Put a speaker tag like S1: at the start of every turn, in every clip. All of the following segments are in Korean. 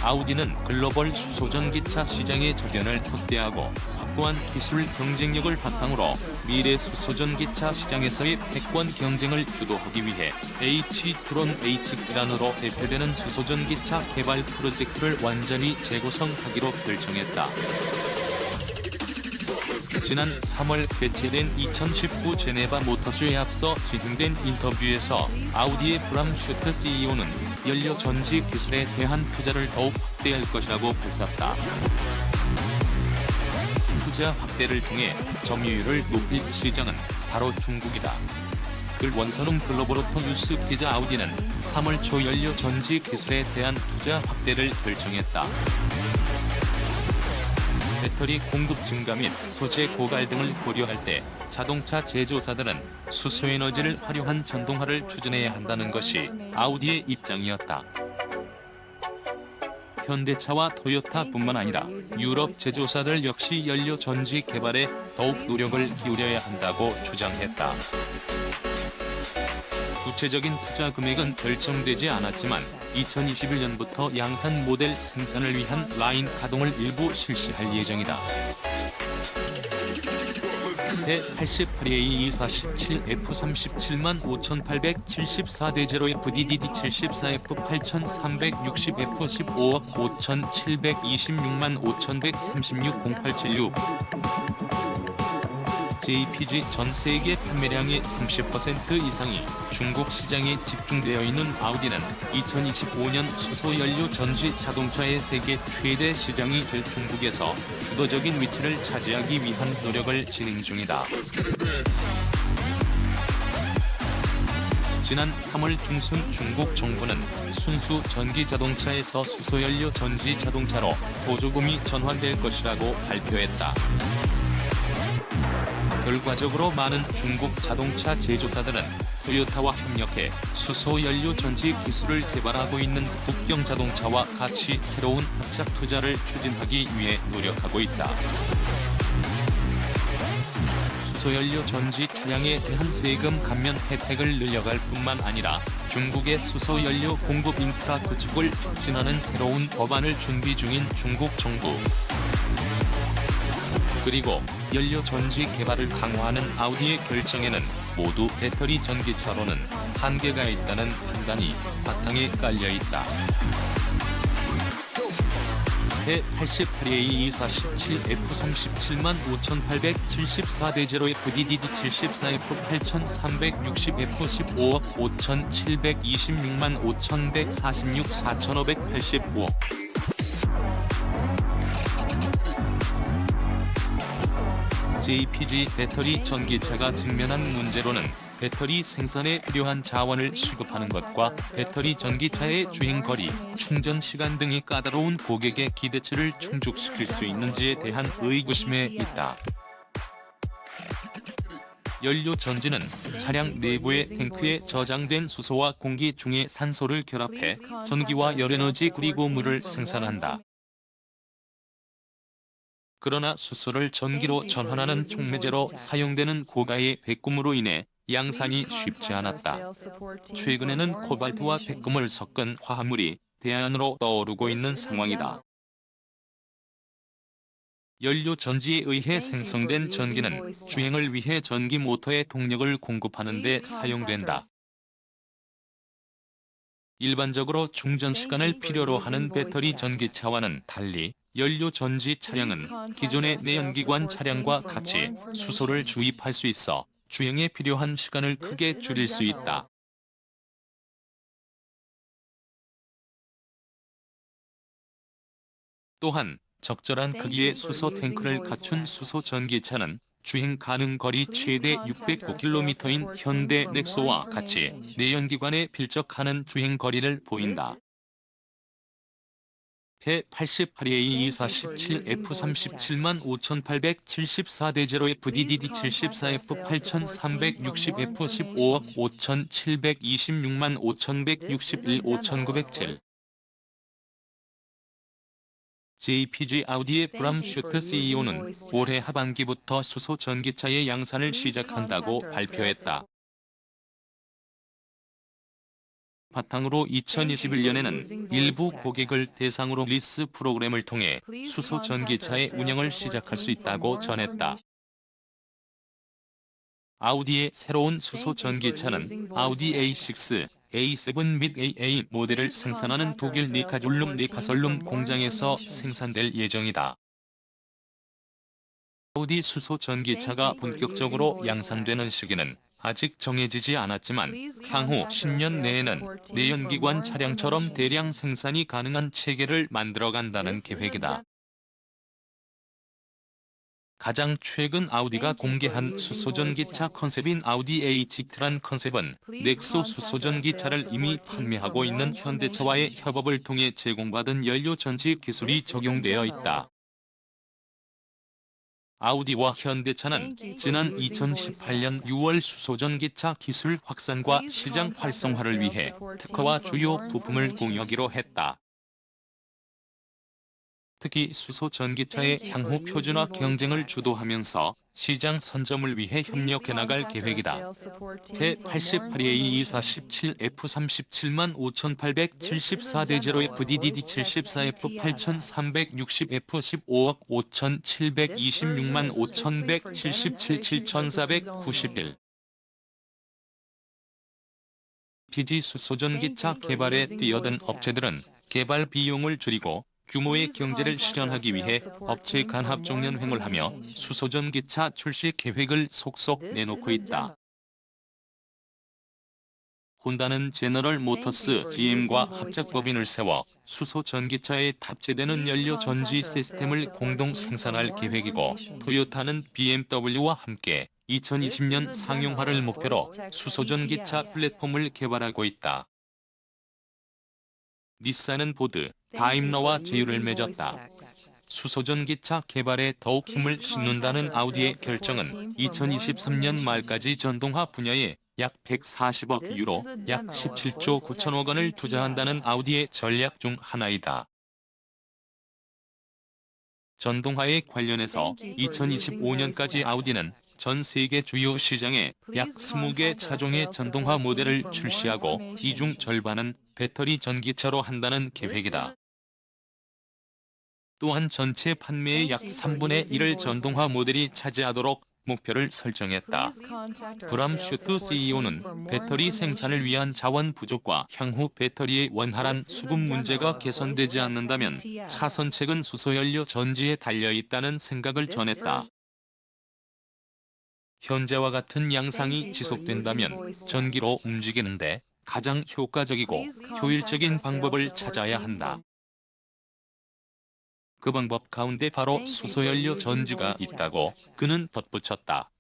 S1: 아우디는 글로벌 수소전기차 시장의 저변을 확대하고 확고한 기술 경쟁력을 바탕으로 미래 수소전기차 시장에서의 패권 경쟁을 주도하기 위해 H-트론 H기란으로 대표되는 수소전기차 개발 프로젝트를 완전히 재구성하기로 결정했다. 지난 3월 개최된 2019 제네바 모터쇼에 앞서 진행된 인터뷰에서 아우디의 브람 슈트 CEO는 연료 전지 기술에 대한 투자를 더욱 확대할 것이라고 밝혔다. 투자 확대를 통해 점유율을 높일 시장은 바로 중국이다. 글 원선웅 글로벌오토 뉴스 기자. 아우디는 3월 초 연료 전지 기술에 대한 투자 확대를 결정했다. 배터리 공급 증가 및 소재 고갈 등을 고려할 때 자동차 제조사들은 수소에너지를 활용한 전동화를 추진해야 한다는 것이 아우디의 입장이었다. 현대차와 토요타뿐만 아니라 유럽 제조사들 역시 연료 전지 개발에 더욱 노력을 기울여야 한다고 주장했다. 구체적인 투자 금액은 결정되지 않았지만 2021년부터 양산 모델 생산을 위한 라인 가동을 일부 실시할 예정이다. 대88A 247 F37만 5874대 0F DDD 74F 8360 F 15억 5726만 5136 0876 JPG 전 세계 판매량의 30% 이상이 중국 시장에 집중되어 있는 아우디는 2025년 수소연료 전지 자동차의 세계 최대 시장이 될 중국에서 주도적인 위치를 차지하기 위한 노력을 진행 중이다. 지난 3월 중순 중국 정부는 순수 전기 자동차에서 수소연료 전지 자동차로 보조금이 전환될 것이라고 발표했다. 결과적으로 많은 중국 자동차 제조사들은 토요타와 협력해 수소연료 전지 기술을 개발하고 있는 국경 자동차와 같이 새로운 합작 투자를 추진하기 위해 노력하고 있다. 수소연료 전지 차량에 대한 세금 감면 혜택을 늘려갈 뿐만 아니라 중국의 수소연료 공급 인프라 구축을 촉진하는 새로운 법안을 준비 중인 중국 정부. 그리고 연료 전지 개발을 강화하는 아우디의 결정에는 모두 배터리 전기차로는 한계가 있다는 판단이 바탕에 깔려 있다. 대88A 247 F37만 5874대 0F DDD 74F 8360 F 15억 5726만 5146 4585 JPG 배터리 전기차가 직면한 문제로는 배터리 생산에 필요한 자원을 수급하는 것과 배터리 전기차의 주행거리, 충전 시간 등이 까다로운 고객의 기대치를 충족시킬 수 있는지에 대한 의구심에 있다. 연료 전지는 차량 내부의 탱크에 저장된 수소와 공기 중의 산소를 결합해 전기와 열에너지 그리고 물을 생산한다. 그러나 수소를 전기로 전환하는 촉매제로 사용되는 고가의 백금으로 인해 양산이 쉽지 않았다. 최근에는 코발트와 백금을 섞은 화합물이 대안으로 떠오르고 있는 상황이다. 연료 전지에 의해 생성된 전기는 주행을 위해 전기 모터의 동력을 공급하는 데 사용된다. 일반적으로 충전 시간을 필요로 하는 배터리 전기차와는 달리 연료 전지 차량은 기존의 내연기관 차량과 같이 수소를 주입할 수 있어 주행에 필요한 시간을 크게 줄일 수 있다. 또한 적절한 크기의 수소 탱크를 갖춘 수소 전기차는 주행 가능 거리 최대 609km인 현대 넥소와 같이 내연기관에 필적하는 주행 거리를 보인다. 대88A 247 F37만 5874대 0F DDD 74F 8360 F 15억 5726만 5161 5907 JPG 아우디의 브람 슈트 CEO는 올해 하반기부터 수소 전기차의 양산을 시작한다고 발표했다. 바탕으로 2021년에는 일부 고객을 대상으로 리스 프로그램을 통해 수소 전기차의 운영을 시작할 수 있다고 전했다. 아우디의 새로운 수소 전기차는 아우디 A6, A7 및 AA 모델을 생산하는 독일 니카졸룸 공장에서 생산될 예정이다. 아우디 수소 전기차가 본격적으로 양산되는 시기는 아직 정해지지 않았지만 향후 10년 내에는 내연기관 차량처럼 대량 생산이 가능한 체계를 만들어간다는 계획이다. 가장 최근 아우디가 공개한 수소전기차 컨셉인 아우디 A6란 컨셉은 넥소 수소전기차를 이미 판매하고 있는 현대차와의 협업을 통해 제공받은 연료전지 기술이 적용되어 있다. 아우디와 현대차는 지난 2018년 6월 수소전기차 기술 확산과 시장 활성화를 위해 특허와 주요 부품을 공유하기로 했다. 특히 수소 전기차의 향후 표준화 경쟁을 주도하면서 시장 선점을 위해 협력해 나갈 계획이다. P88A2417F37만5084-0FDDD74F8360F15억 57265177 7491. LPG 수소전기차 개발에 뛰어든 업체들은 개발 비용을 줄이고 규모의 경제를 실현하기 위해 업체 간합 종연횡을 하며 수소전기차 출시 계획을 속속 내놓고 있다. 혼다는 제너럴 모터스 GM과 합작법인을 세워 수소전기차에 탑재되는 연료전지 시스템을 공동 생산할 계획이고, 토요타는 BMW와 함께 2020년 상용화를 목표로 수소전기차 플랫폼을 개발하고 있다. 닛산은 보드, 다임러와 제휴를 맺었다. 수소전기차 개발에 더욱 힘을 싣는다는 아우디의 결정은 2023년 말까지 전동화 분야에 약 140억 유로, 약 17조 9천억 원을 투자한다는 아우디의 전략 중 하나이다. 전동화에 관련해서 2025년까지 아우디는 전 세계 주요 시장에 약 20개 차종의 전동화 모델을 출시하고 이 중 절반은 배터리 전기차로 한다는 계획이다. 또한 전체 판매의 약 3분의 1을 전동화 모델이 차지하도록 목표를 설정했다. 브람 슈트 CEO는 배터리 생산을 위한 자원 부족과 향후 배터리의 원활한 수급 문제가 개선되지 않는다면 차선책은 수소연료 전지에 달려있다는 생각을 전했다. 현재와 같은 양상이 지속된다면 전기로 움직이는데 가장 효과적이고 효율적인 방법을 찾아야 한다. 그 방법 가운데 바로 수소연료 전지가 있다고 그는 덧붙였다.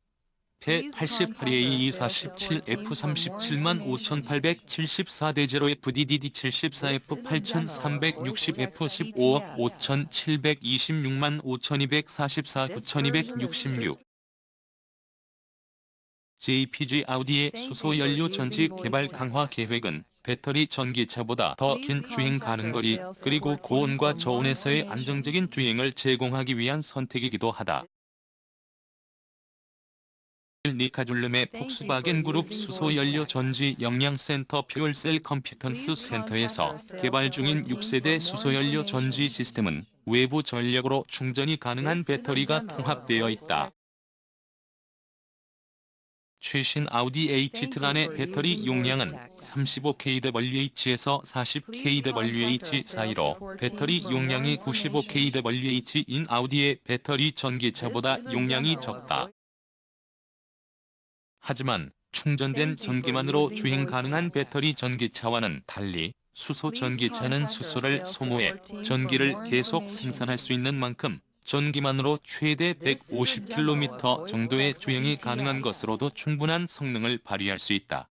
S1: P88A2417F37만5084-0FDDD74F8360F15억 57265244 9266. JPG 아우디의 수소연료 전지 개발 강화 계획은 배터리 전기차보다 더 긴 주행 가능거리 그리고 고온과 저온에서의 안정적인 주행을 제공하기 위한 선택이기도 하다. 니카졸름의 폭스바겐 그룹 수소연료 전지 영양센터 퓨얼셀 컴피턴스 센터에서 개발 중인 6세대 수소연료 전지 시스템은 외부 전력으로 충전이 가능한 배터리가 통합되어 있다. 최신 아우디 H-트란의 배터리 용량은 35kWh에서 40kWh 사이로 배터리 용량이 95kWh인 아우디의 배터리 전기차보다 용량이 적다. 하지만 충전된 전기만으로 주행 가능한 배터리 전기차와는 달리 수소 전기차는 수소를 소모해 전기를 계속 생산할 수 있는 만큼 전기만으로 최대 150km 정도의 주행이 가능한 것으로도 충분한 성능을 발휘할 수 있다.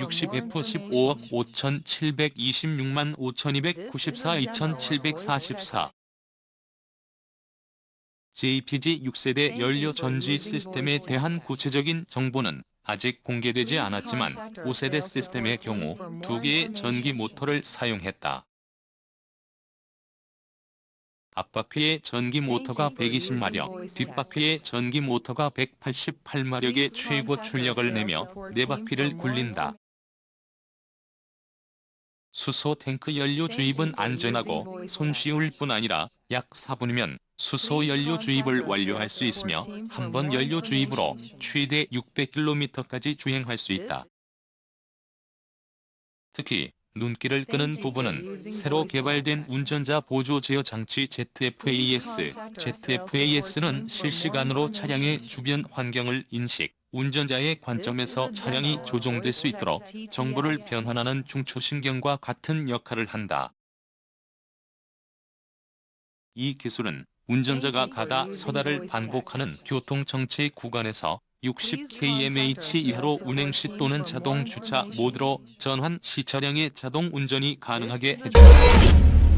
S1: P88A2417F3874-0FDDD74F8360F15억 57265294 2744. JPG 6세대 연료 전지 시스템에 대한 구체적인 정보는 아직 공개되지 않았지만 5세대 시스템의 경우 2개의 전기 모터를 사용했다. 앞바퀴의 전기 모터가 120마력, 뒷바퀴의 전기 모터가 188마력의 최고 출력을 내며 네 바퀴를 굴린다. 수소 탱크 연료 주입은 안전하고 손쉬울 뿐 아니라 약 4분이면 수소 연료 주입을 완료할 수 있으며 한 번 연료 주입으로 최대 600km까지 주행할 수 있다. 특히 눈길을 끄는 부분은 새로 개발된 운전자 보조 제어 장치 ZFAS. ZFAS는 실시간으로 차량의 주변 환경을 인식, 운전자의 관점에서 차량이 조종될 수 있도록 정보를 변환하는 중초신경과 같은 역할을 한다. 이 기술은 운전자가 가다 서다를 반복하는 교통정체 구간에서 60km/h 이하로 운행 시 또는 자동 주차 모드로 전환 시 차량의 자동 운전이 가능하게 해준다.